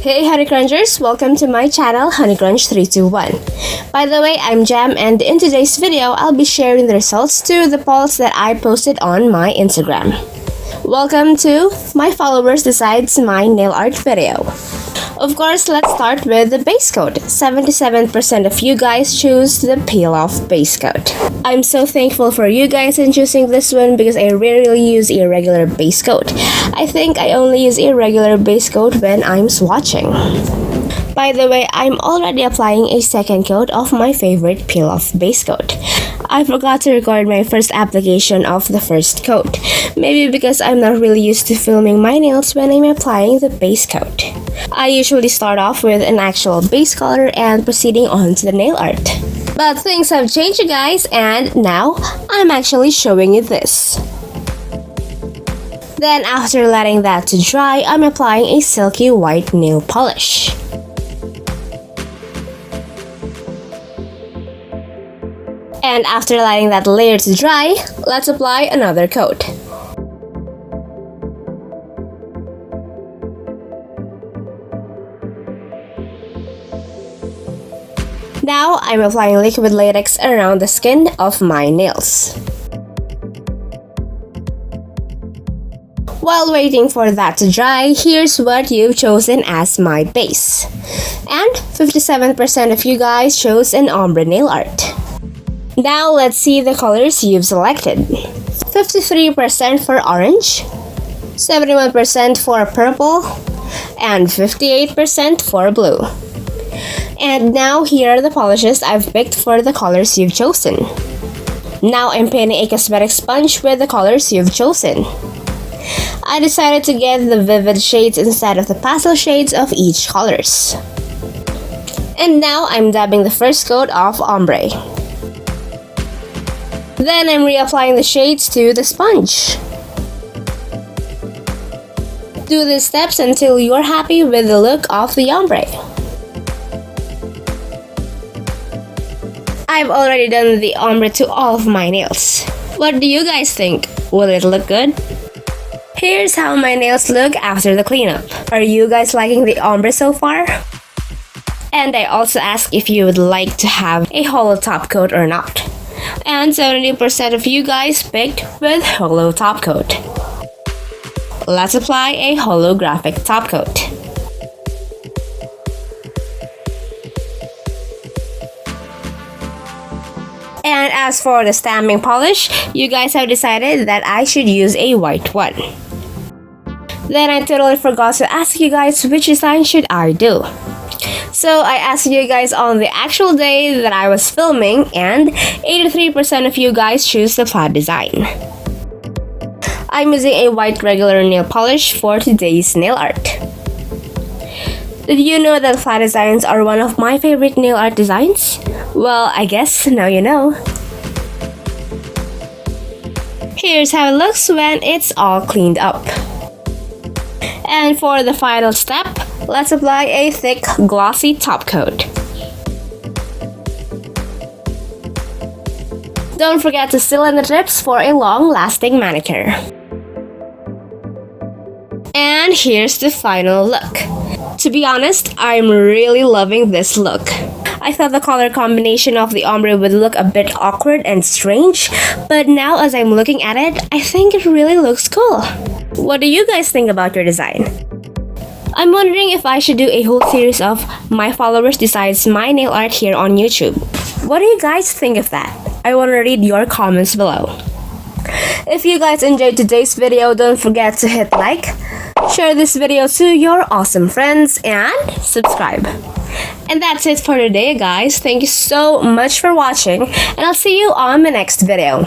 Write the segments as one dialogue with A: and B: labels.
A: Hey honeycrunchers, welcome to my channel honeycrunch321. By the way, I'm Jham, and in today's video, I'll be sharing the results to the polls that I posted on my Instagram. Welcome to My Followers Decides My Nail Art video. Of course, let's start with the base coat. 77% of you guys choose the peel-off base coat. I'm so thankful for you guys in choosing this one because I rarely use a regular base coat. I think I only use a regular base coat when I'm swatching. By the way, I'm already applying a second coat of my favorite peel-off base coat. I forgot to record my first application of the first coat. Maybe because I'm not really used to filming my nails when I'm applying the base coat. I usually start off with an actual base color and proceeding on to the nail art. But things have changed, you guys, and now I'm actually showing you this. Then after letting that to dry, I'm applying a silky white nail polish. And after letting that layer to dry, let's apply another coat. Now, I'm applying liquid latex around the skin of my nails. While waiting for that to dry, here's what you've chosen as my base. And 57% of you guys chose an ombre nail art. Now, let's see the colors you've selected. 53% for orange, 71% for purple, and 58% for blue. And now here are the polishes I've picked for the colors you've chosen. Now I'm painting a cosmetic sponge with the colors you've chosen. I decided to get the vivid shades instead of the pastel shades of each colors. And now I'm dabbing the first coat of ombre. Then I'm reapplying the shades to the sponge. Do these steps until you're happy with the look of the ombre. I've already done the ombre to all of my nails. What do you guys think? Will it look good? Here's how my nails look after the cleanup. Are you guys liking the ombre so far? And I also asked if you would like to have a hollow top coat or not. And 70% of you guys picked with hollow top coat. Let's apply a holographic top coat. And as for the stamping polish, you guys have decided that I should use a white one. Then I totally forgot to ask you guys which design should I do. So I asked you guys on the actual day that I was filming, and 83% of you guys choose the flat design. I'm using a white regular nail polish for today's nail art. Did you know that flat designs are one of my favorite nail art designs? Well, I guess now you know. Here's how it looks when it's all cleaned up. And for the final step, let's apply a thick, glossy top coat. Don't forget to seal in the tips for a long-lasting manicure. And here's the final look. To be honest, I'm really loving this look. I thought the color combination of the ombre would look a bit awkward and strange, but now as I'm looking at it, I think it really looks cool. What do you guys think about your design? I'm wondering if I should do a whole series of My Followers Decides My Nail Art here on YouTube. What do you guys think of that? I want to read your comments below. If you guys enjoyed today's video, don't forget to hit like, share this video to your awesome friends, and subscribe. And that's it for today, guys. Thank you so much for watching, and I'll see you on the next video.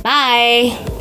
A: Bye!